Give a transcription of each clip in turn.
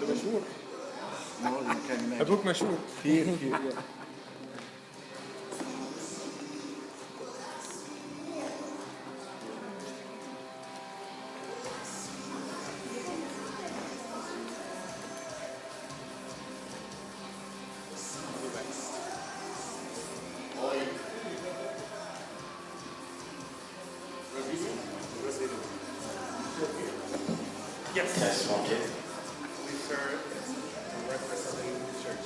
مشهور. كان ابوك مشهور كتير. Yes. Yes, okay. We serve representing the church.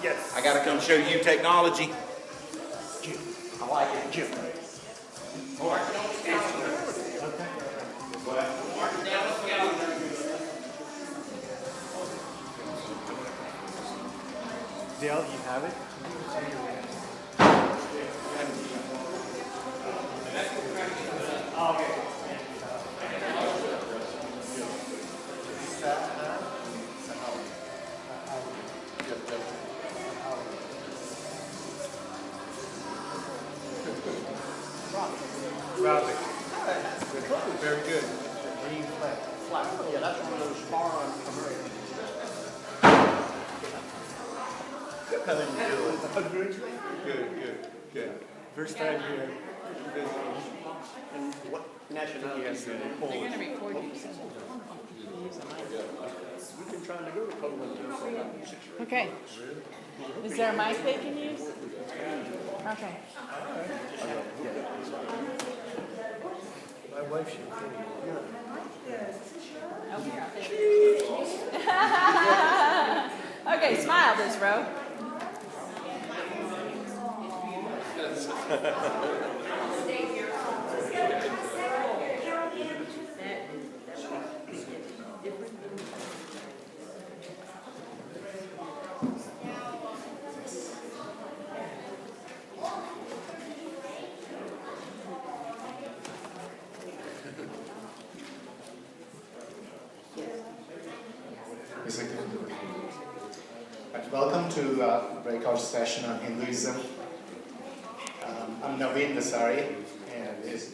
Yes. I gotta come show you technology. Jim. I like it, Jim. All right. Dale, you have it? Okay. Robert. Very good. Green flat. Flat. Yeah, that's one of those foreign commercials. How do you do it? Good. First time here. And what nationality is it? Polish. They're going to record you. We've been trying to go to Poland for 6 years. Okay. Is there a mic they can use? Okay. My wife should Okay, smile this row. Welcome to breakout session on Hinduism. I'm Naveen Dasari, and this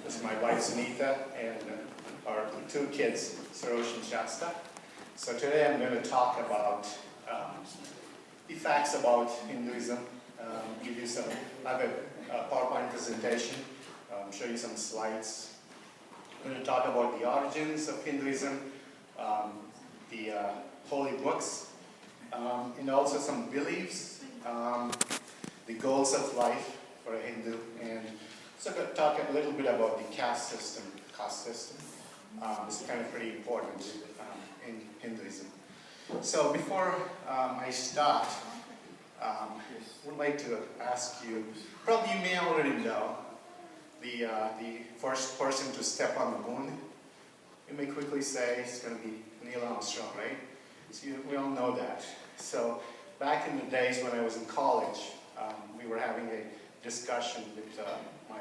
is my wife Sunita, and our 2 kids, Sarosh and Shasta. So today I'm going to talk about the facts about Hinduism, give you some, I have a PowerPoint presentation, show you some slides. I'm going to talk about the origins of Hinduism, the holy books, and also some beliefs, the goals of life for a Hindu, and so I'm going to talk a little bit about the caste system. It's kind of pretty important in Hinduism. So before I start, I would like to ask you, probably you may already know, the first person to step on the moon. You may quickly say it's going to be Neil Armstrong, right? So we all know that. So back in the days when I was in college, we were having a discussion with my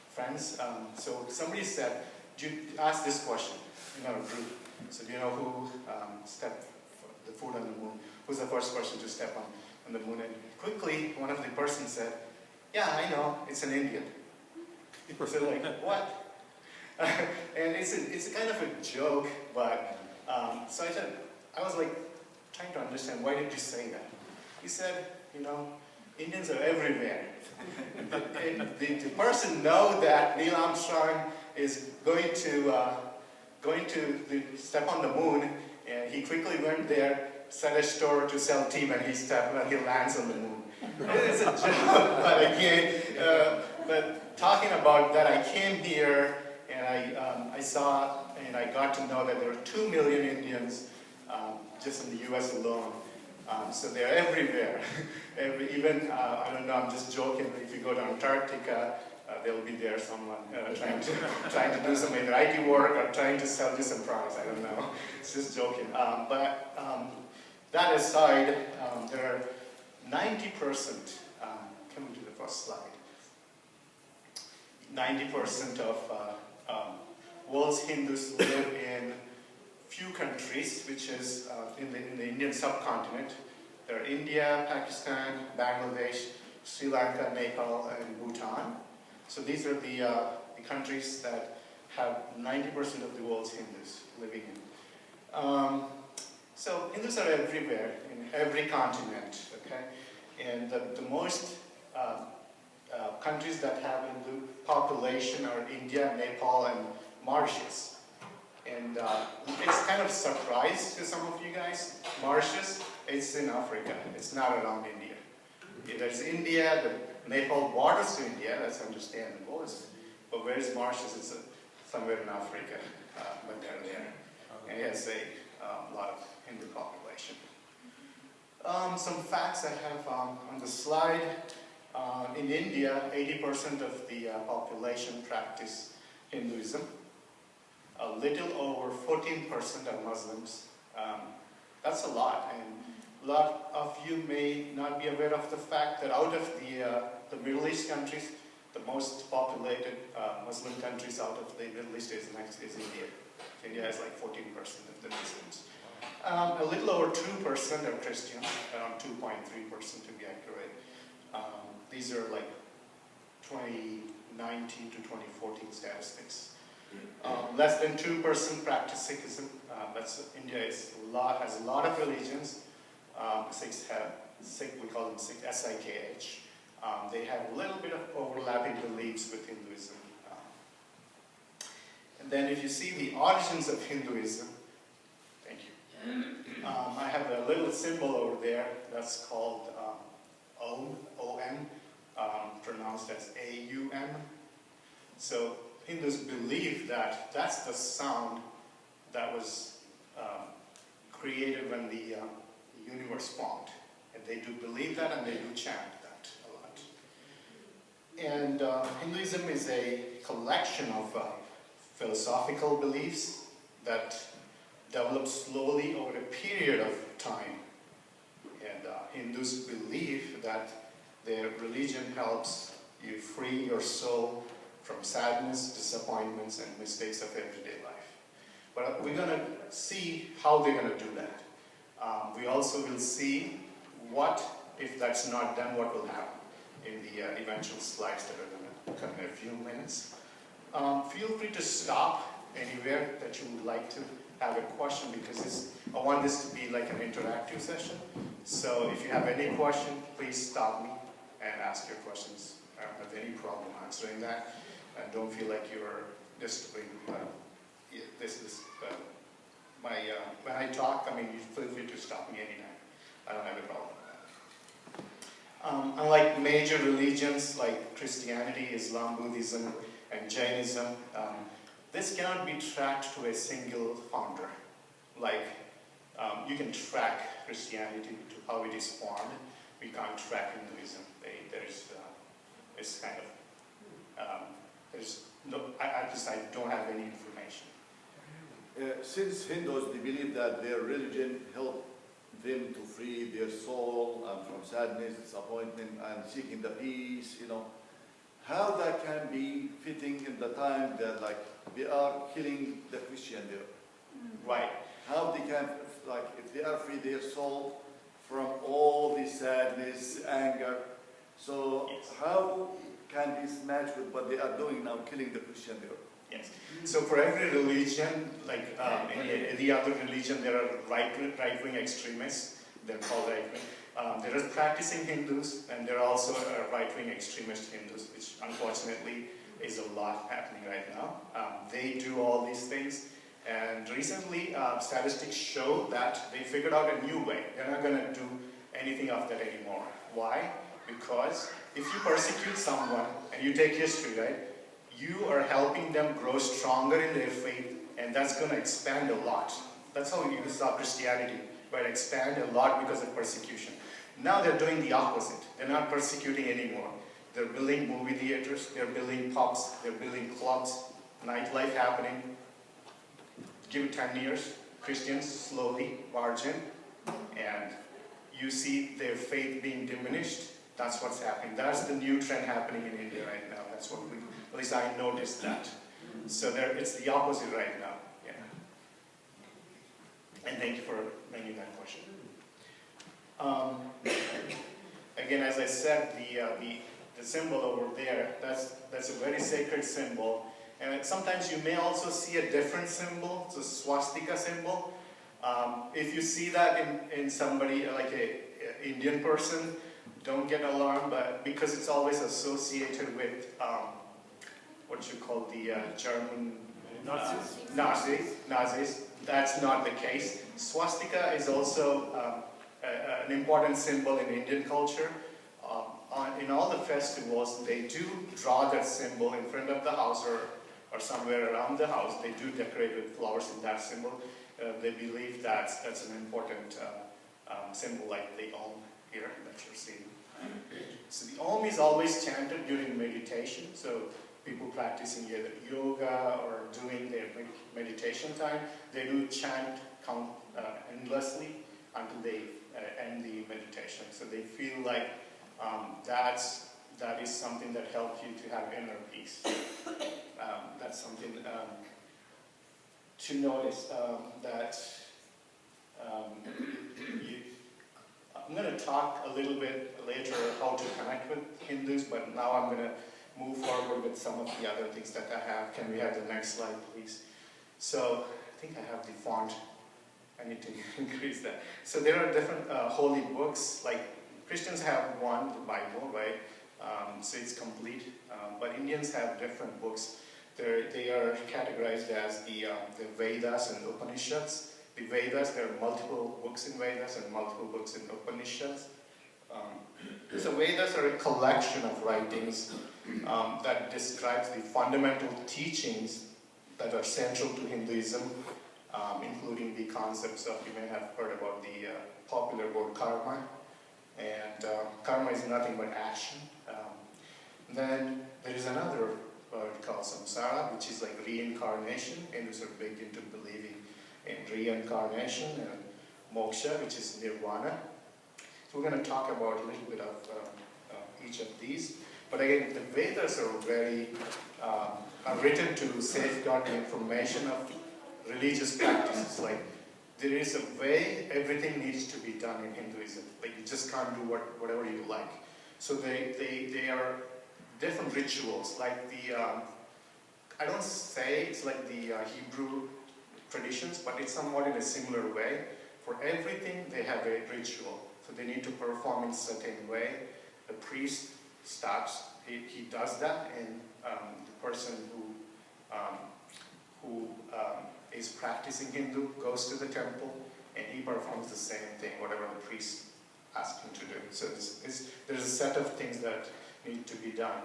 friends. So somebody said, ask this question in our group. So do you know who stepped the foot on the moon? Who's the first person to step on the moon? And quickly, one of the persons said, yeah, I know, it's an Indian. So like, what? And it's a kind of a joke, but so I was like trying to understand, why did you say that? He said, you know, Indians are everywhere. the person know that Neil Armstrong is going to step on the moon, and he quickly went there, set a store to sell tea, and he lands on the moon. It's a joke, but again, but talking about that, I came here and I saw and I got to know that there are 2 million Indians just in the U.S. alone. So they're everywhere. Even, I don't know, I'm just joking, if you go to Antarctica, They'll be there, someone trying to do some either IT work or trying to sell you some products. I don't know. It's just joking. But that aside, there are 90%. Come to the first slide. 90% of world's Hindus live in few countries, which is in the Indian subcontinent. There are India, Pakistan, Bangladesh, Sri Lanka, Nepal, and Bhutan. So these are the countries that have 90% of the world's Hindus living in. So Hindus are everywhere, in every continent, okay? And the most countries that have Hindu population are India, Nepal, and Mauritius. And it's kind of a surprise to some of you guys. Mauritius, it's in Africa. It's not around India. There's India, the Nepal borders to India, that's understandable. But where is Mauritius? It's somewhere in Africa, but they're there. And it has a lot of Hindu population. Some facts I have on the slide. In India, 80% of the population practice Hinduism. A little over 14% are Muslims. That's a lot, and a lot of you may not be aware of the fact that out of the Middle East countries, the most populated Muslim countries out of the Middle East is India. India has like 14% of the Muslims. A little over 2% are Christians, around 2.3% to be accurate. These are like 2019 to 2014 statistics. Less than 2% practice Sikhism. India has a lot of religions. Sikhs have Sikh, we call them Sikh, S-I-K-H. They have a little bit of overlapping beliefs with Hinduism. And then if you see the origins of Hinduism, thank you. I have a little symbol over there that's called Om, O-M, pronounced as A-U-M. So Hindus believe that that's the sound that was created when the universe formed. And they do believe that, and they do chant that a lot. And Hinduism is a collection of philosophical beliefs that develop slowly over a period of time. And Hindus believe that their religion helps you free your soul from sadness, disappointments, and mistakes of everyday life. But we're going to see how they're going to do that. We also will see what, if that's not done, what will happen in the eventual slides that are going to come in a few minutes. Feel free to stop anywhere that you would like to have a question, because I want this to be like an interactive session. So if you have any question, please stop me and ask your questions. I don't have any problem answering that. And don't feel like you're disturbing when I talk, you feel free to stop me anytime. I don't have a problem with that. Unlike major religions like Christianity, Islam, Buddhism, and Jainism, this cannot be tracked to a single founder. Like, you can track Christianity to how it is formed. We can't track Hinduism. I don't have any information. Since Hindus, they believe that their religion helped them to free their soul from sadness, disappointment, and seeking the peace, how that can be fitting in the time that they are killing the Christian there. Right. How they can, if they are free their soul from all this sadness, anger, so yes. How can this match with what they are doing now, killing the Christian there? Yes. So for every religion, in any other religion, there are right-wing extremists. They're called right-wing. There are practicing Hindus, and there are also right-wing extremist Hindus, which unfortunately is a lot happening right now. They do all these things, and recently statistics show that they figured out a new way. They're not going to do anything of that anymore. Why? Because if you persecute someone, and you take history, right? You are helping them grow stronger in their faith, and that's going to expand a lot. That's how you saw Christianity, but expand a lot because of persecution. Now they're doing the opposite. They're not persecuting anymore. They're building movie theaters, they're building pubs, they're building clubs, nightlife happening. Give it 10 years, Christians slowly barge in, and you see their faith being diminished. That's what's happening. That's the new trend happening in India right now. That's what at least I noticed that. So it's the opposite right now. Yeah. And thank you for making that question. Again, as I said, the symbol over there, that's a very sacred symbol. And sometimes you may also see a different symbol, it's a swastika symbol. If you see that in somebody, like an Indian person, don't get alarmed, but because it's always associated with what you call the German Nazis. That's not the case. Swastika is also an important symbol in Indian culture. In all the festivals, they do draw that symbol in front of the house or somewhere around the house. They do decorate with flowers in that symbol. They believe that's an important symbol, like the Om here that you're seeing. So the Om is always chanted during meditation. So people practicing either yoga or doing their meditation time, they do chant endlessly until they end the meditation. So they feel like that is something that helps you to have inner peace. That's something to notice that I'm going to talk a little bit later how to connect with Hindus, but now I'm going to move forward with some of the other things that I have. Can we have the next slide, please? So I think I have the font. I need to increase that. So there are different holy books. Like Christians have one, the Bible, right? So it's complete. But Indians have different books. They are categorized as the Vedas and Upanishads. The Vedas, there are multiple books in Vedas and multiple books in Upanishads. So Vedas are a collection of writings that describes the fundamental teachings that are central to Hinduism, including the concepts of, you may have heard about the popular word karma. And karma is nothing but action. Then there is another word called samsara, which is like reincarnation. Hindus are big into believing in reincarnation, and moksha, which is nirvana. So we're going to talk about a little bit of each of these. But again, the Vedas are written to safeguard the information of religious practices. Like, there is a way everything needs to be done in Hinduism. Like, you just can't do whatever you like. So they are different rituals. Like I don't say it's like the Hebrew traditions, but it's somewhat in a similar way. For everything, they have a ritual. So they need to perform in a certain way. The priest starts, he does that, and the person who is practicing Hindu goes to the temple, and he performs the same thing, whatever the priest asked him to do. So there's a set of things that need to be done.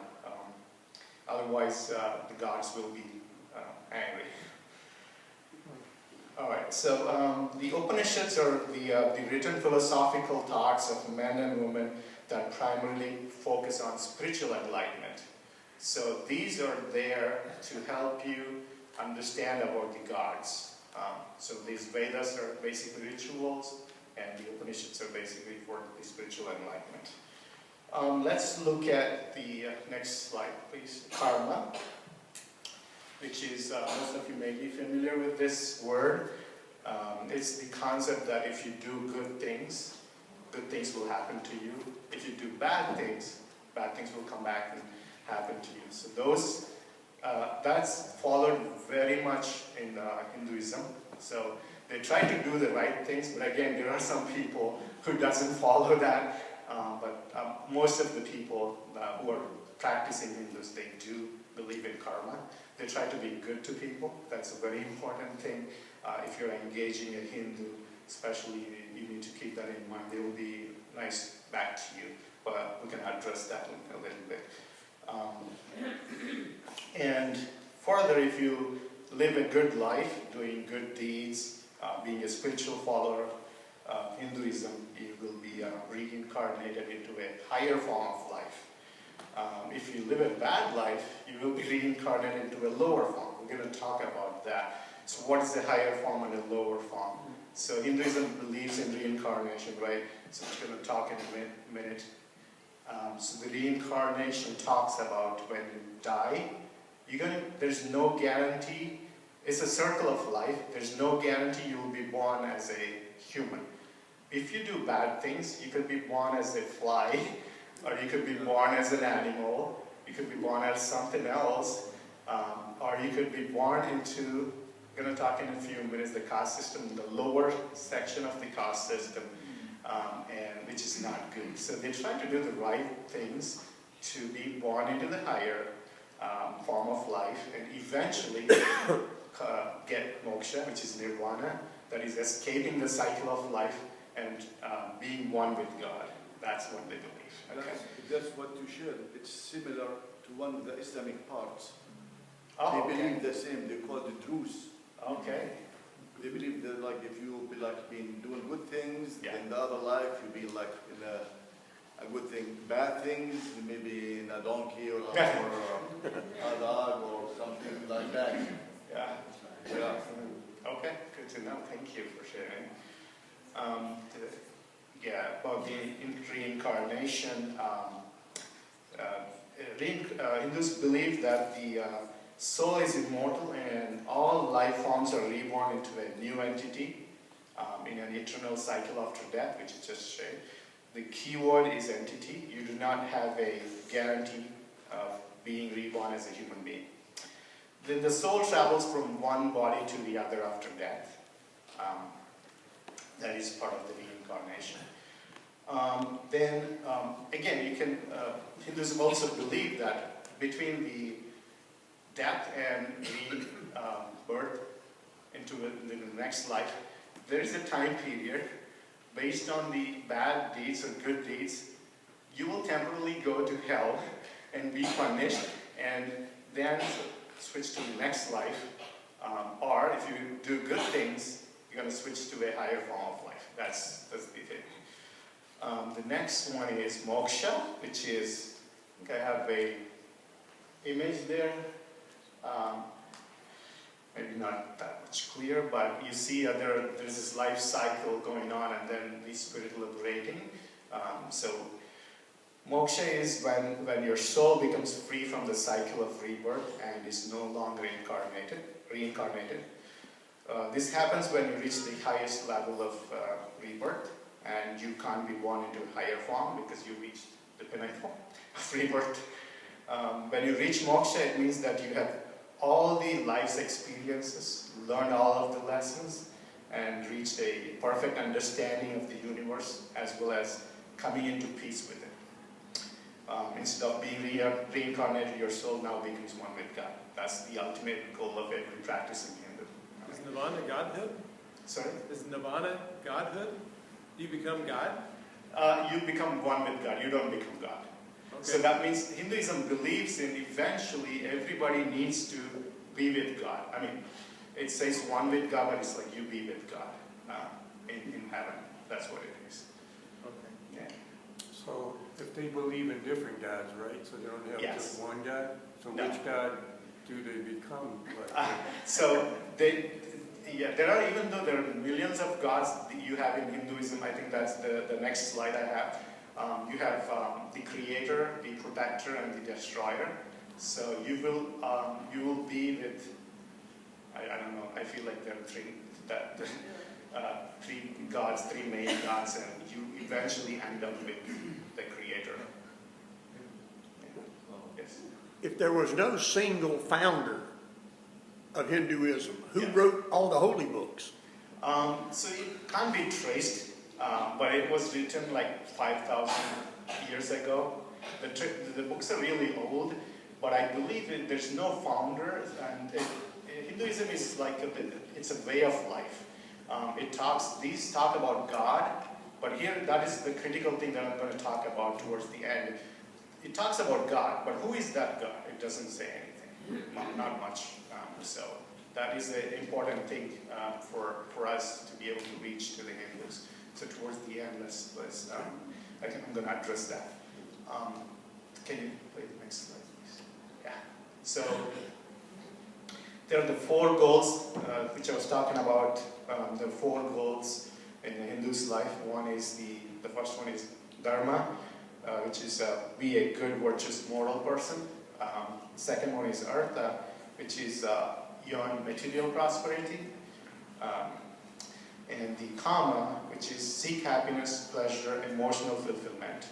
Otherwise, the gods will be angry. All right, so the Upanishads are the written philosophical thoughts of men and women that primarily focus on spiritual enlightenment. So these are there to help you understand about the gods. So these Vedas are basically rituals, and the Upanishads are basically for the spiritual enlightenment. Let's look at the next slide, please. Karma, which is, most of you may be familiar with this word. It's the concept that if you do good things will happen to you. If you do bad things will come back and happen to you. So that's followed very much in Hinduism. So they try to do the right things, but again, there are some people who doesn't follow that. But most of the people who are practicing Hindus, they do believe in karma. They try to be good to people. That's a very important thing. If you're engaging a Hindu, especially, you need to keep that in mind. They will be nice back to you, but we can address that in a little bit. And further, if you live a good life, doing good deeds, being a spiritual follower of Hinduism, you will be reincarnated into a higher form of life. If you live a bad life, you will be reincarnated into a lower form. We're going to talk about that. So what is the higher form and a lower form? So Hinduism believes in reincarnation, right? So we're going to talk in a minute. So the reincarnation talks about when you die, there's no guarantee. It's a circle of life. There's no guarantee you will be born as a human. If you do bad things, you could be born as a fly, or you could be born as an animal, you could be born as something else, or you could be born into, I'm going to talk in a few minutes, the caste system, the lower section of the caste system, and which is not good. So they try to do the right things to be born into the higher form of life, and eventually get moksha, which is nirvana, that is escaping the cycle of life and being one with God. That's what they believe. Okay. That's what you shared. It's similar to one of the Islamic parts. Oh, They okay. believe the same. They call it druze. Okay. They believe that like if you be like been doing good things, Yeah. in the other life you be like in a good thing. Bad things, maybe in a donkey or a dog or something like that. Yeah. Yeah. Okay, good to know. Thank you for sharing. About the reincarnation. Hindus believe that the soul is immortal and all life forms are reborn into a new entity in an eternal cycle after death, which is just shared. The key word is entity. You do not have a guarantee of being reborn as a human being. Then the soul travels from one body to the other after death. That is part of the reincarnation. Again, you can, Hindus also believe that between the death and rebirth into the next life, there is a time period based on the bad deeds or good deeds. You will temporarily go to hell and be punished and then switch to the next life. Or if you do good things, you're going to switch to a higher form of life. That's the thing. The next one is moksha, which is, I think I have a image there. Maybe not that much clear, but you see there's this life cycle going on and then the spirit liberating. So moksha is when your soul becomes free from the cycle of rebirth and is no longer reincarnated. This happens when you reach the highest level of rebirth, and you can't be born into a higher form because you reached the pinnacle of rebirth. When you reach moksha, it means that you have all the life's experiences, learned all of the lessons, and reached a perfect understanding of the universe, as well as coming into peace with it. Instead of being reincarnated, your soul now becomes one with God. That's the ultimate goal of every practicing Hindu. Is Nirvana Godhood? Sorry? Is Nirvana Godhood? You become God? You become one with God. You don't become God. Okay. So that means Hinduism believes in eventually everybody needs to be with God. I mean, it says one with God, but it's like you be with God in heaven. That's what it is. Okay. Yeah. So if they believe in different gods, right? So they don't have Yes. just one God? So No. which God do they become? Like? So there are, even though there are millions of gods that you have in Hinduism, I think that's the next slide I have. You have the creator, the protector, and the destroyer. So you will be with, I don't know, I feel like there are three gods, three main gods, and you eventually end up with the creator. Yes. If there was no single founder of Hinduism, who Yeah. wrote all the holy books? So it can't be traced, but it was written like 5,000 years ago. The books are really old, but I believe there's no founder, and Hinduism is like it's a way of life. These talk about God, but here that is the critical thing that I'm going to talk about towards the end. It talks about God, but who is that God? It doesn't say anything, not much. So that is an important thing for us to be able to reach to the Hindus. So towards the end, I'm going to address that. Can you play the next slide, please? Yeah. So there are the 4 goals which I was talking about. The 4 goals in the Hindu's life. One is the first one is dharma, which is be a good, virtuous, moral person. Second one is artha, which is beyond material prosperity. And the kama, which is seek happiness, pleasure, emotional fulfillment.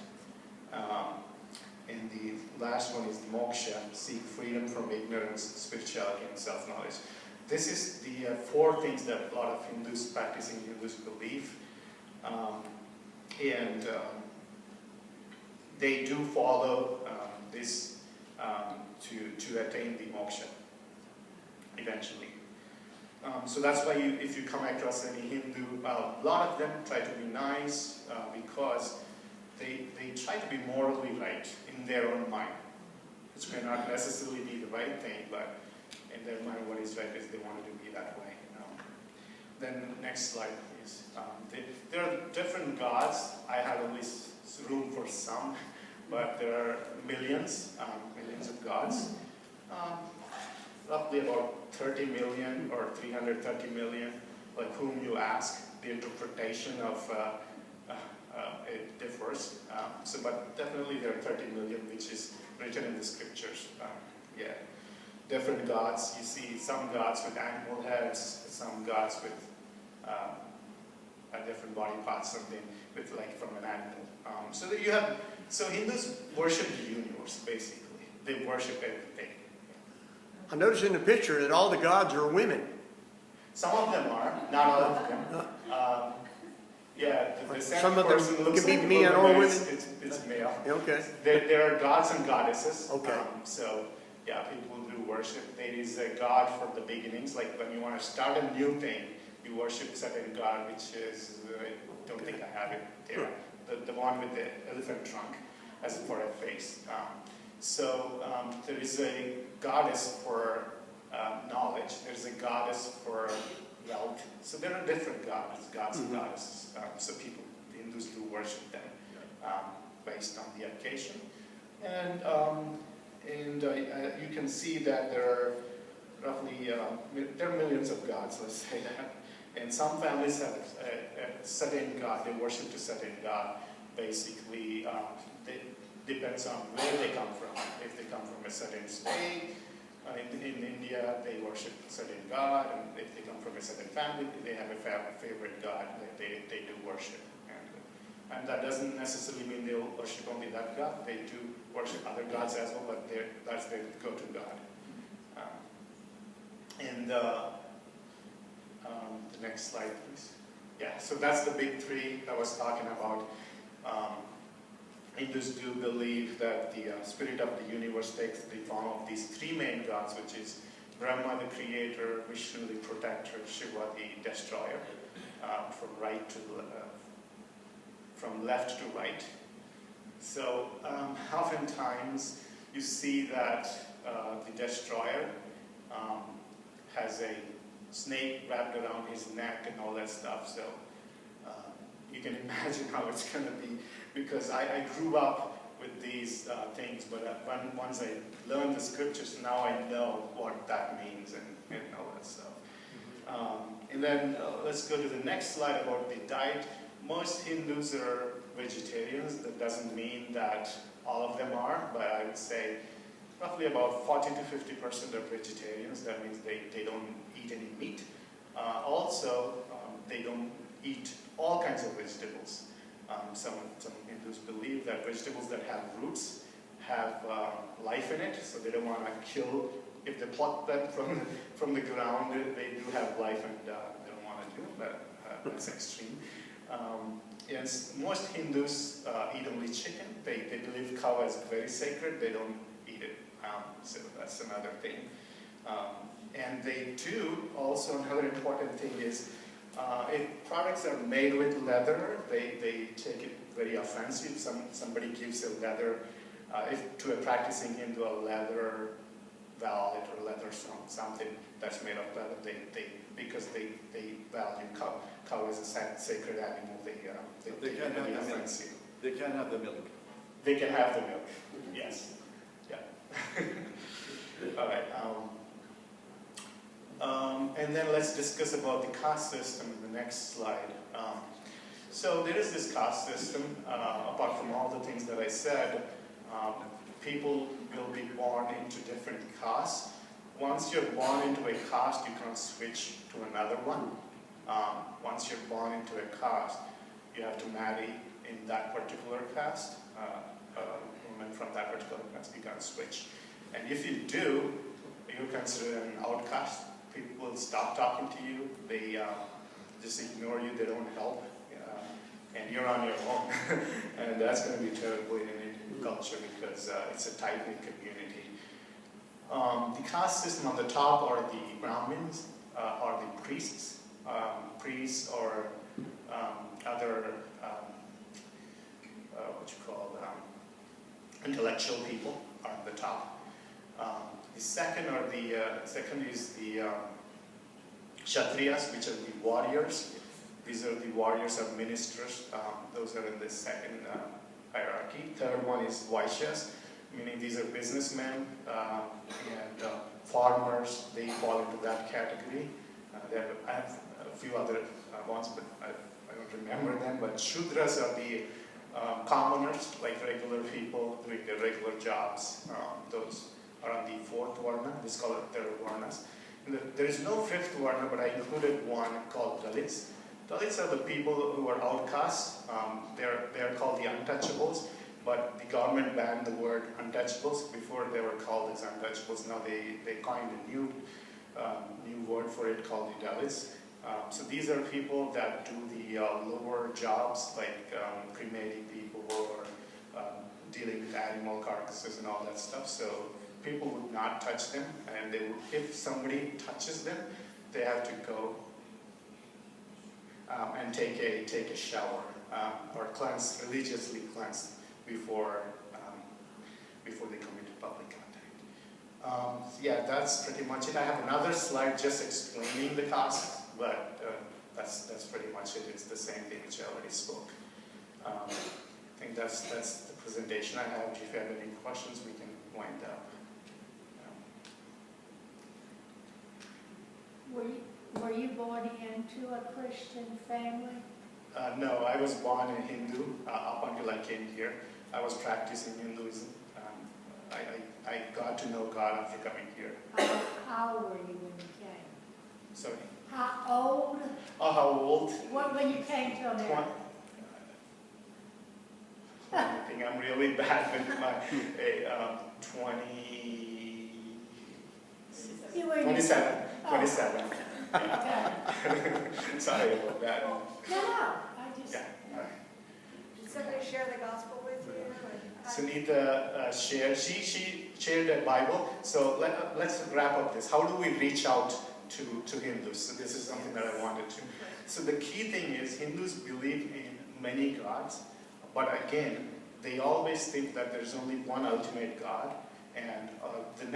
And the last one is the moksha, seek freedom from ignorance, spirituality, and self-knowledge. This is the 4 things that a lot of Hindus, practicing Hindus, believe. They do follow this to attain the moksha eventually. So that's why if you come across any Hindu, a lot of them try to be nice because they try to be morally right in their own mind, which may not necessarily be the right thing, but in their mind what is right is they want it to be that way. Then next slide, please. There are different gods. I have only room for some, but there are millions of gods. Roughly about 30 million or 330 million, like whom you ask, the interpretation of it differs. But definitely there are 30 million, which is written in the scriptures. Different gods. You see some gods with animal heads, some gods with different body parts, something with like from an animal. So Hindus worship the universe basically. They worship everything. I noticed in the picture that all the gods are women. Some of them are, not all of them. The Some of them person looks can be like men a or women? It's male. Okay. There are gods and goddesses. Okay. People do worship. There is a god for the beginnings. Like when you want to start a new thing, you worship certain god, which is, I don't think I have it there. The one with the elephant trunk as for a face. There is a goddess for knowledge. There's a goddess for wealth. So there are different gods and goddesses. The Hindus do worship them based on the occasion. And you can see that there are roughly there are millions of gods. Let's say that. And some families have a certain god. They worship a certain god. Basically, depends on where they come from. If they come from a certain state, in India, they worship a certain god, and if they come from a certain family, they have a favorite god that they do worship. And that doesn't necessarily mean they'll worship only that god. They do worship other gods as well, but that's their go-to god. The next slide, please. Yeah, so that's the big 3 I was talking about. Hindus do believe that the spirit of the universe takes the form of these 3 main gods, which is Brahma, the creator; Vishnu, the protector; Shiva, the destroyer. From left to right. So oftentimes you see that the destroyer has a snake wrapped around his neck and all that stuff. So you can imagine how it's going to be, because I grew up with these things, but once I learned the scriptures, now I know what that means and all that stuff. And then let's go to the next slide about the diet. Most Hindus are vegetarians. That doesn't mean that all of them are, but I would say roughly about 40 to 50% are vegetarians. That means they don't eat any meat. Also, they don't eat all kinds of vegetables. Some Hindus believe that vegetables that have roots have life in it, so they don't want to kill. If they pluck them from the ground, they do have life, and they don't want to do that. That's extreme. Most Hindus eat only chicken. They believe cow is very sacred. They don't eat it. So that's another thing. And they do, also another important thing is, if products are made with leather, they take it very offensive. Somebody gives a leather, to a practicing Hindu, a leather wallet or leather something that's made of leather, because they value cow. Cow is a sacred animal. They can't have the milk. They can have the milk. They can have the milk. Yes. discuss about the caste system in the next slide. So there is this caste system, apart from all the things that I said, people will be born into different castes. Once you're born into a caste, you cannot switch to another one. Once you're born into a caste, you have to marry in that particular caste. A woman from that particular caste, you can't switch. And if you do, you're considered an outcast. People will stop talking to you. They just ignore you. They don't help. And you're on your own. And that's going to be terrible in Indian culture because it's a tight-knit community. The caste system on the top are the Brahmins, are the priests. Priests or other, intellectual people are on the top. The second is the Kshatriyas, which are the warriors. These are the warriors or ministers. Those are in the second hierarchy. Third one is Vaishyas, meaning these are businessmen and farmers. They fall into that category. I have a few other ones, but I don't remember them. But Shudras are the commoners, like regular people doing their regular jobs. Those are on the fourth varna. This is called their varnas. There is no fifth varna, but I included one called Dalits. Dalits are the people who are outcasts. They're called the untouchables, but the government banned the word untouchables. Before they were called as untouchables. Now they coined a new word for it called the Dalits. So these are people that do the lower jobs like cremating people or dealing with animal carcasses and all that stuff. So people would not touch them, and if somebody touches them, they have to go and take a shower or religiously cleanse before they come into public contact. Yeah, that's pretty much it. I have another slide just explaining the caste, but that's pretty much it. It's the same thing which I already spoke. I think that's the presentation I have. If you have any questions, we can wind up. Were you born into a Christian family? No, I was born a Hindu up until I came here. I was practicing Hinduism. I got to know God after coming here. How old were you when you came? Sorry. How old? Oh, how old? When you came to America? I think I'm really bad with my 27. Yeah. Sorry about that. No, I just... Yeah. All right. Did somebody share the gospel with you? Sunita shared. She shared a Bible. So let's wrap up this. How do we reach out to Hindus? So this is something that I wanted to. So the key thing is Hindus believe in many gods, but again, they always think that there's only one ultimate God. And the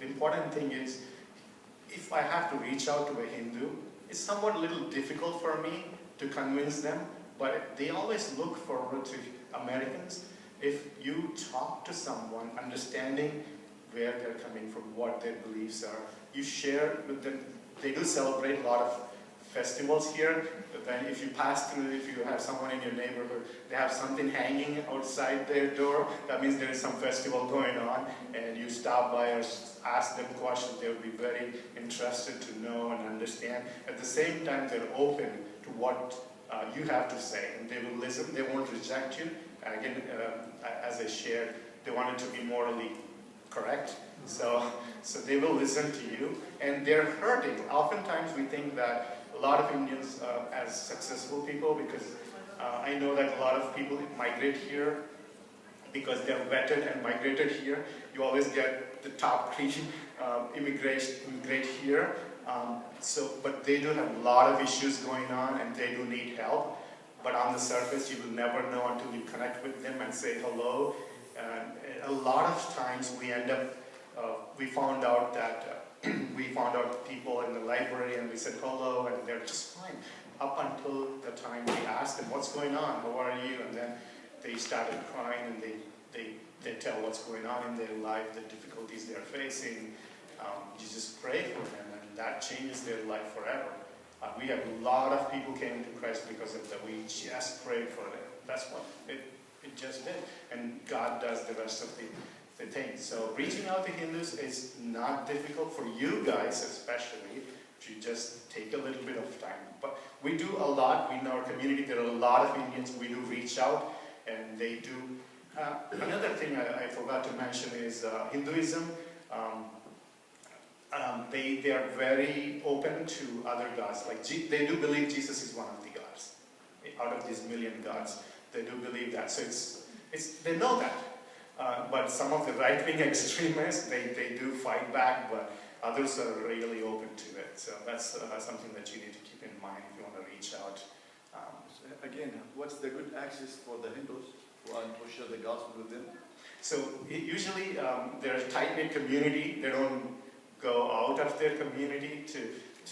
important thing is, if I have to reach out to a Hindu, it's somewhat a little difficult for me to convince them, but they always look forward to Americans. If you talk to someone, understanding where they're coming from, what their beliefs are, you share with them. They do celebrate a lot of festivals here, but then if you pass through, if you have someone in your neighborhood, they have something hanging outside their door, that means there is some festival going on, and you stop by or ask them questions, they'll be very interested to know and understand. At the same time, they're open to what you have to say, and they will listen, they won't reject you. And again, as I shared, they want it to be morally correct. So they will listen to you, and they're hurting. Oftentimes we think that a lot of Indians as successful people, because I know that a lot of people migrate here because they're vetted and migrated here. You always get the top 3 immigrate here. But they do have a lot of issues going on, and they do need help. But on the surface, you will never know until you connect with them and say hello. And a lot of times we end up, we found out people in the library and we said hello and they're just fine. Up until the time we asked them, what's going on, how are you? And then they started crying and they tell what's going on in their life, the difficulties they're facing. You just pray for them, and that changes their life forever. We have a lot of people came to Christ because of that. We just prayed for them. That's what it just did. And God does the rest of the things. So reaching out to Hindus is not difficult for you guys, especially if you just take a little bit of time. But we do a lot in our community. There are a lot of Indians. We do reach out, and they do. Another thing I forgot to mention is Hinduism. They are very open to other gods. Like they do believe Jesus is one of the gods. Out of these million gods, they do believe that. So they know that. But some of the right-wing extremists, they do fight back, but others are really open to it. So that's something that you need to keep in mind if you want to reach out. Again, what's the good access for the Hindus who want to share the gospel with them? So usually they're a tight-knit community. They don't go out of their community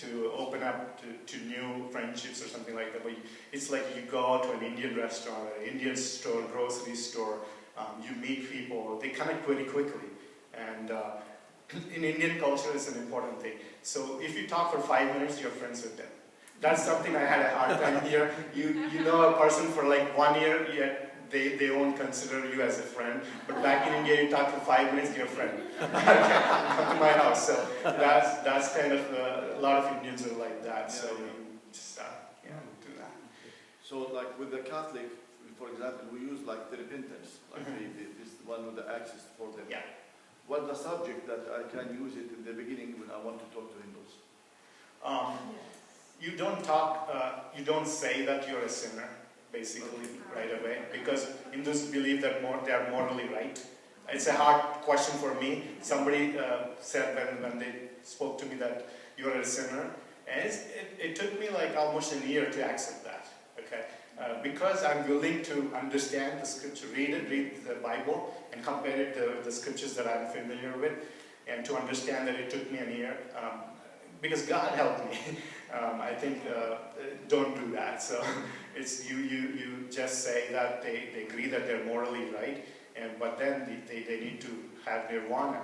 to open up to new friendships or something like that. But it's like you go to an Indian restaurant, an Indian store, grocery store, you meet people, they connect very quickly. And in Indian culture, it's an important thing. So if you talk for 5 minutes, you're friends with them. That's something I had a hard time here. You know a person for like 1 year, yet they won't consider you as a friend. But back in India, you talk for 5 minutes, you're a friend. Come to my house. So that's kind of, a lot of Indians are like that. So you just, do that. So like with the Catholic, for example, we use like the repentance, like this one with the access for them. Yeah. What's the subject that I can use it in the beginning when I want to talk to Hindus? You don't talk, you don't say that you're a sinner, basically, right away, because Hindus believe that they are morally right. It's a hard question for me. Somebody said when they spoke to me that you're a sinner, and it took me like almost a year to accept that, okay? Because I'm willing to understand the scripture, read the Bible, and compare it to the scriptures that I'm familiar with, and to understand that it took me a year, because God helped me. I think don't do that. So it's you just say that they agree that they're morally right, but then they need to have nirvana.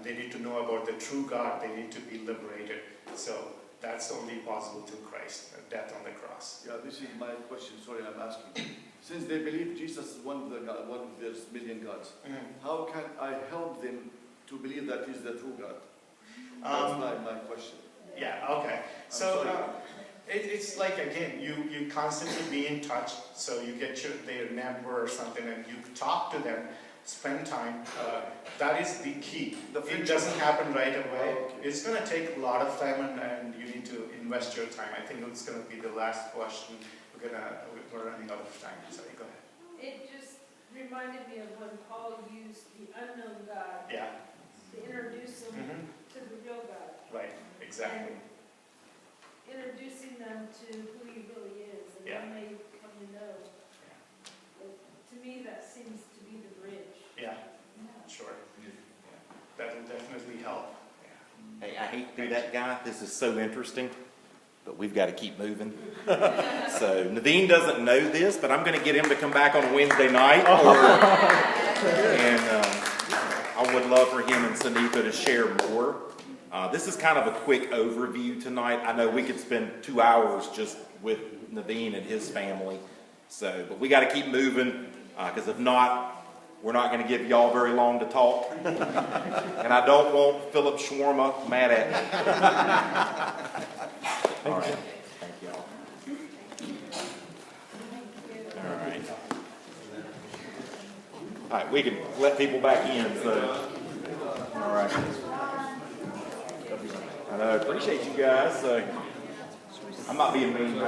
They need to know about the true God. They need to be liberated. So that's only possible through Christ, death on the cross. Yeah, this is my question. Sorry, I'm asking. Since they believe Jesus is one of their million gods, how can I help them to believe that He's the true God? That's my question. Yeah, okay. So it's like, again, you constantly be in touch, so you get their number or something and you talk to them, spend time. That is the key. It doesn't happen right away. It's going to take a lot of time and you need to invest your time. I think it's going to be the last question. We're running out of time. Sorry, go ahead. It just reminded me of when Paul used the unknown God to introduce them to the real God. Right, exactly. And introducing them to who He really is, and then they come to know. To me, that seems to be the bridge. Yeah, sure. That will definitely help. Hey, I hate to be that guy. This is so interesting, but we've got to keep moving. So Naveen doesn't know this, but I'm going to get him to come back on a Wednesday night. And I would love for him and Sunita to share more. This is kind of a quick overview tonight. I know we could spend 2 hours just with Naveen and his family. So, but we got to keep moving, because if not, we're not going to give y'all very long to talk. And I don't want Philip Shawarma mad at me. All right. Thank y'all. All right, we can let people back in. So, all right. I appreciate you guys. So, I'm not being mean.